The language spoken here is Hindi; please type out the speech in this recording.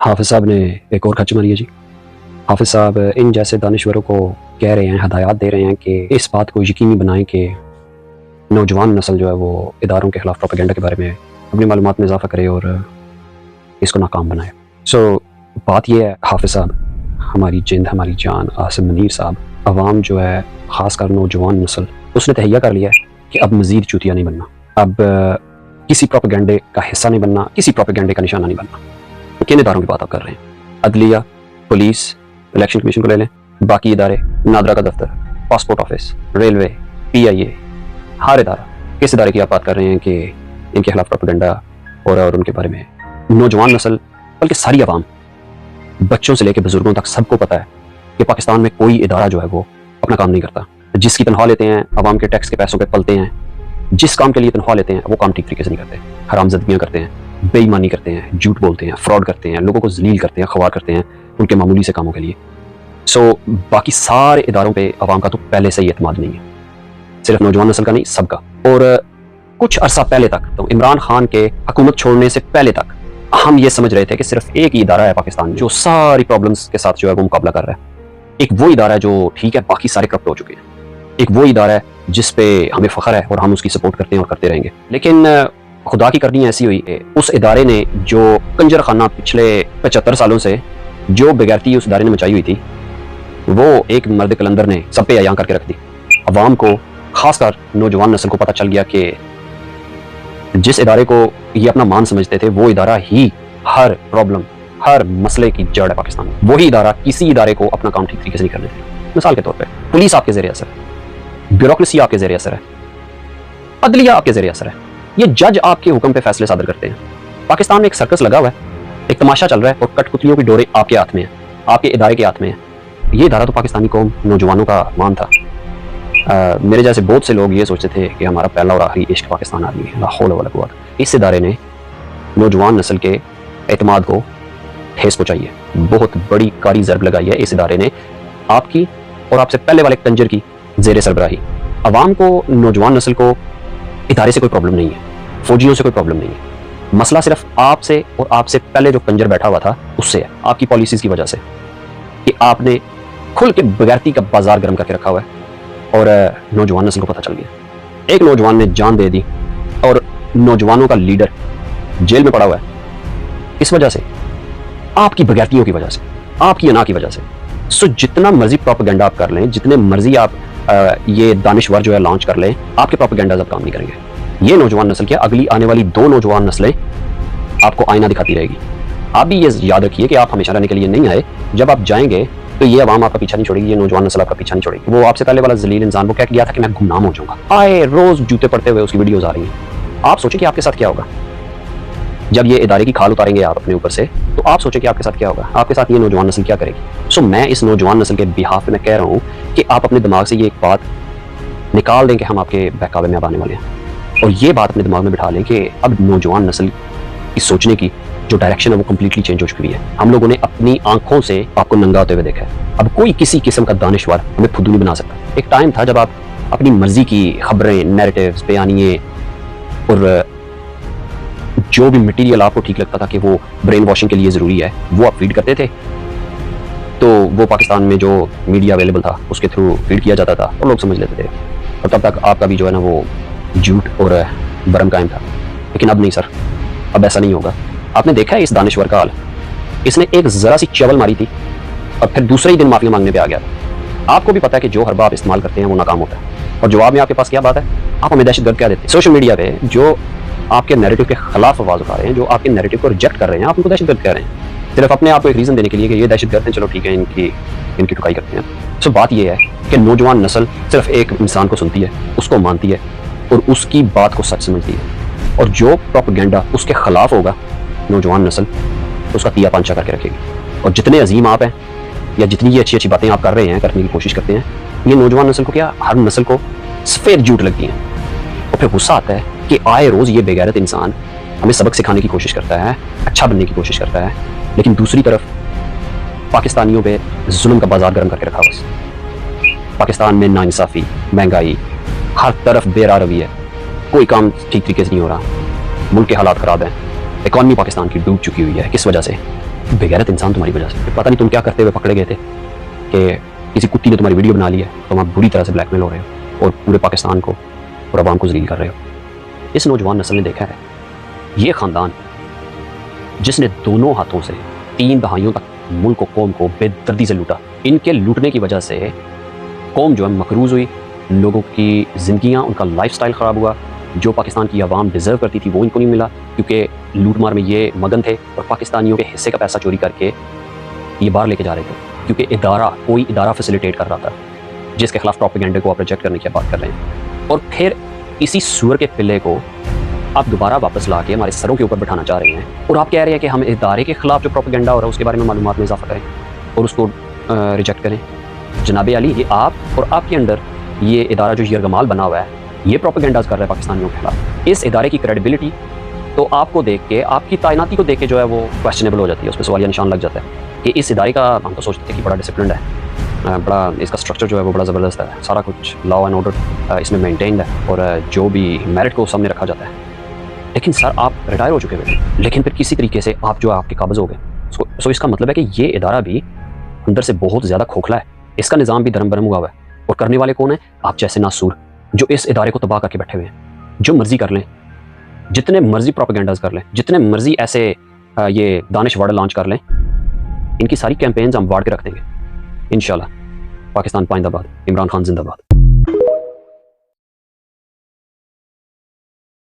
हाफिज़ साहब ने एक और खच मारी है जी। हाफिज़ साहब इन जैसे दानिश्वरों को कह रहे हैं, हदायत दे रहे हैं कि इस बात को यकीनी बनाएं कि नौजवान नस्ल जो है वो इदारों के खिलाफ प्रोपेगेंडा के बारे में अपनी मालूमात में इजाफा करे और इसको नाकाम बनाए। बात यह है हाफिज़ साहब, हमारी जिंद, हमारी जान, आसिम मुनीर साहब, अवाम जो है ख़ासकर नौजवान नस्ल, उसने तहैया कर लिया है कि अब मज़ीद चूतिया नहीं बनना, अब किसी प्रोपेगेंडे का हिस्सा नहीं बनना, किसी प्रोपेगेंडे का निशाना नहीं बनना। किन इदारों की बात आप कर रहे हैं? अदलिया, पुलिस, इलेक्शन कमीशन को ले लें, बाकी इदारे, नादरा का दफ्तर, पासपोर्ट ऑफिस, रेलवे, PIA, हर इदारा। किस इदारे की आप बात कर रहे हैं कि इनके खिलाफ प्रोपेगेंडा हो रहा है और उनके बारे में नौजवान नस्ल, बल्कि सारी आवाम, बच्चों से लेकर बुजुर्गों तक सबको पता है कि पाकिस्तान में कोई इदारा जो है वो अपना काम नहीं करता। जिसकी तनख्वाह लेते हैं, आवाम के टैक्स के पैसों पे पलते हैं, जिस काम के लिए तनख्वाह लेते हैं वो काम ठीक तरीके से नहीं करते, हरामजदगियाँ करते हैं, बेईमानी करते हैं, झूठ बोलते हैं, फ्रॉड करते हैं, लोगों को जलील करते हैं, ख्वार करते हैं उनके मामूली से कामों के लिए। बाकी सारे इदारों पे आवाम का तो पहले से ही एतमाद नहीं है, सिर्फ नौजवान नस्ल का नहीं, सबका। और कुछ अरसा पहले तक, तो इमरान खान के हुकूमत छोड़ने से पहले तक, हम ये समझ रहे थे कि सिर्फ एक ही इदारा है पाकिस्तान जो सारी प्रॉब्लम्स के साथ जो है वो मुकाबला कर रहा है। एक वो इदारा है जो ठीक है, बाकी सारे करप्ट हो चुके हैं। एक वो इदारा है जिस पे हमें फख्र है और हम उसकी सपोर्ट करते हैं और करते रहेंगे। लेकिन खुदा की करनी ऐसी हुई है, उस इदारे ने जो कंजर खाना पिछले 75 सालों से जो बेगैरती उस इदारे ने मचाई हुई थी, वो एक मर्द कलंदर ने सब पे अयां करके रख दी। अवाम को, खासकर नौजवान नस्ल को पता चल गया कि जिस इदारे को ये अपना मान समझते थे, वो इदारा ही हर प्रॉब्लम, हर मसले की जड़ है पाकिस्तान में। वही इदारा किसी इदारे को अपना काम ठीक तरीके से नहीं करने देते। मिसाल के तौर पर पुलिस आपके ज़रिए असर है, ब्यूरोक्रेसी आपके ज़रिए असर है, अदलिया आपके ज़रिए असर है, ये जज आपके हुक्म पे फैसले सादर करते हैं। पाकिस्तान में एक सर्कस लगा हुआ है, एक तमाशा चल रहा है और कठपुतलियों की डोरे आपके हाथ में है, आपके इदारे के हाथ में है। ये इदारा तो पाकिस्तानी कौम, नौजवानों का मान था। मेरे जैसे बहुत से लोग ये सोचते थे कि हमारा पहला और आखिरी इश्क पाकिस्तान आदमी है। ला हौला वला कुव्वत। इस इदारे ने नौजवान नस्ल के एतमाद को ठेस पहुंचाई है, बहुत बड़ी कारी ज़रब लगाई है इस इदारे ने आपकी और आपसे पहले वाले कंजर की ज़ेरे सरबराही। अवाम को, नौजवान नस्ल को इदारे से कोई प्रॉब्लम नहीं है, फौजियों से कोई प्रॉब्लम नहीं है। मसला सिर्फ आपसे और आपसे पहले जो कंजर बैठा हुआ था उससे है, आपकी पॉलिसीज की वजह से, कि आपने खुल के बगैरती का बाजार गर्म करके रखा हुआ है और नौजवान नस्ल को पता चल गया। एक नौजवान ने जान दे दी और नौजवानों का लीडर जेल में पड़ा हुआ है, इस वजह से, आपकी बगैरतियों की वजह से, आपकी अना की वजह से। जितना मर्जी प्रोपेगेंडा आप कर लें, जितने मर्जी आप ये दानिश्वर जो है लॉन्च कर लें, आपके प्रोपेगेंडा अब काम नहीं करेंगे। ये नौजवान नस्ल क्या, अगली आने वाली 2 नौजवान नस्लें आपको आईना दिखाती रहेगी। आप भी ये याद रखिए कि आप हमेशा रहने के लिए नहीं आए। जब आप जाएंगे तो ये आवाम आपका पीछा नहीं छोड़ेगी, ये नौजवान नस्ल आपका पीछा नहीं छोड़ेगी। वो आपसे पहले वाला जलील इंसान वो कह गया था कि मैं गुमनाम हो जाऊंगा, आए रोज जूते पड़ते हुए उसकी वीडियोज आ रही हैं। आप सोचें कि आपके साथ क्या होगा जब ये इदारे की खाल उतारेंगे आप अपने ऊपर से, तो आप सोचें कि आपके साथ क्या होगा, आपके साथ ये नौजवान नस्ल क्या करेगी। मैं इस नौजवान नस्ल के बिहाफ में कह रहा हूँ कि आप अपने दिमाग से ये एक बात निकाल दें कि हम आपके बहकावे में अब आने वाले हैं, और ये बात अपने दिमाग में बिठा लें कि अब नौजवान नस्ल की सोचने की जो डायरेक्शन है वो कम्प्लीटली चेंज हो चुकी है। हम लोगों ने अपनी आंखों से आपको नंगा होते हुए देखा है। अब कोई किसी किस्म का दानिश्वर हमें फुद्दू नहीं बना सकता। एक टाइम था जब आप अपनी मर्जी की खबरें, नैरेटिव्स, बयानिए और जो भी मटेरियल आपको ठीक लगता था कि वो ब्रेन वॉशिंग के लिए ज़रूरी है, वो आप फीड करते थे। तो वो पाकिस्तान में जो मीडिया अवेलेबल था उसके थ्रू फीड किया जाता था और लोग समझ लेते थे, और तब तक आपका भी जो है ना वो झूठ और भरम कायम था। लेकिन अब नहीं सर, अब ऐसा नहीं होगा। आपने देखा है इस दानिश्वर का हाल, इसने एक ज़रा सी चवल मारी थी और फिर दूसरे ही दिन माफिया मांगने पे आ गया। आपको भी पता है कि जो हरबा आप इस्तेमाल करते हैं वो नाकाम होता है, और जवाब में आपके पास क्या बात है, आप हमें दहशतगर्द क्या देते हैं। सोशल मीडिया पे जो आपके नैरेटिव के खिलाफ आवाज उठा रहे हैं, जो आपके नैरेटिव को रिजेक्ट कर रहे हैं, आप उनको दहशतगर्द कह रहे हैं, सिर्फ अपने आप को एक रीजन देने के लिए कि ये दहशतगर्द हैं, चलो ठीक है, इनकी टुकाई करते हैं। बात ये है कि नौजवान नस्ल सिर्फ एक इंसान को सुनती है, उसको मानती है और उसकी बात को सच समझती है, और जो प्रोपेगेंडा उसके खिलाफ होगा नौजवान नस्ल उसका तिया पांचा करके रखेगी। और जितने अजीम आप हैं या जितनी ये अच्छी अच्छी बातें आप कर रहे हैं, करने की कोशिश करते हैं, ये नौजवान नस्ल को क्या, हर नस्ल को सफेद झूठ लगती हैं। और फिर गुस्सा आता है कि आए रोज ये बेगैरत इंसान हमें सबक सिखाने की कोशिश करता है, अच्छा बनने की कोशिश करता है, लेकिन दूसरी तरफ पाकिस्तानियों पे जुल्म का बाजार गर्म करके रखा। बस पाकिस्तान में नाइंसाफी, महंगाई, हर तरफ बेरा रवि है, कोई काम ठीक तरीके से नहीं हो रहा, मुल्क के हालात खराब हैं, इकॉनमी पाकिस्तान की डूब चुकी हुई है। किस वजह से? बेगैरत इंसान तुम्हारी वजह से, पता नहीं तुम क्या करते हुए पकड़े गए थे कि किसी कुत्ती ने तुम्हारी वीडियो बना ली है, तुम आप बुरी तरह से ब्लैकमेल हो रहे हो और पूरे पाकिस्तान को और अवाम को जलील कर रहे हो। इस नौजवान नस्ल ने देखा है ये ख़ानदान जिसने दोनों हाथों से 3 दहाइयों तक मुल्क को, कौम को बेदर्दी से लूटा, इनके लूटने की वजह से कौम जो है मकरूज़ हुई, लोगों की ज़िंदगियाँ, उनका लाइफस्टाइल ख़राब हुआ। जो पाकिस्तान की आवाम डिज़र्व करती थी वो इनको नहीं मिला, क्योंकि लूटमार में ये मगन थे और पाकिस्तानियों के हिस्से का पैसा चोरी करके ये बाहर लेके जा रहे थे, क्योंकि कोई इदारा फैसिलिटेट कर रहा था जिसके खिलाफ प्रोपेगेंडे को आप रिजेक्ट करने की बात कर रहे हैं। और फिर इसी सूअर के पिल्ले को आप दोबारा वापस ला के हमारे सरों के ऊपर बैठाना चाह रहे हैं और आप कह रहे हैं कि हम इदारे के खिलाफ जो प्रोपेगेंडा हो रहा है उसके बारे में मालूमात में इजाफा करें और उसको रिजेक्ट करें। जनाब अली, ये आप और आपके अंडर ये इदारा जो यरगमाल बना हुआ है, ये प्रोपेगेंडाज कर रहा है पाकिस्तानियों के खिलाफ। इस इदारे की क्रेडिबिलिटी तो आपको देख के, आपकी तैनाती को देख के जो है वो क्वेश्चनेबल हो जाती है, उस पर सवालिया निशान लग जाता है कि इस इदारे का, हम तो सोचते थे कि बड़ा डिसिप्लिन है, बड़ा इसका स्ट्रक्चर जो है वो बड़ा ज़बरदस्त है, सारा कुछ लॉ एंड ऑर्डर इसमें मेंटेन्ड है और जो भी मेरिट को सामने रखा जाता है। लेकिन सर आप रिटायर हो चुके हुए, लेकिन फिर किसी तरीके से आप जो आपके काबज़ हो गए। सो इसका मतलब है कि ये इदारा भी अंदर से बहुत ज़्यादा खोखला है, इसका निज़ाम भी धर्म भरम हुआ है। और करने वाले कौन है? आप जैसे नासूर जो इस इदारे को तबाह करके बैठे हुए हैं। जो मर्जी कर लें, जितने मर्जी प्रोपेगेंडाज कर लें, जितने मर्जी ऐसे ये दानिश वर्ड लॉन्च कर लें, इनकी सारी कैंपेन्स हम वाड़ के रख देंगे इंशाल्लाह। पाकिस्तान पाइंदाबाद, इमरान खान जिंदाबाद।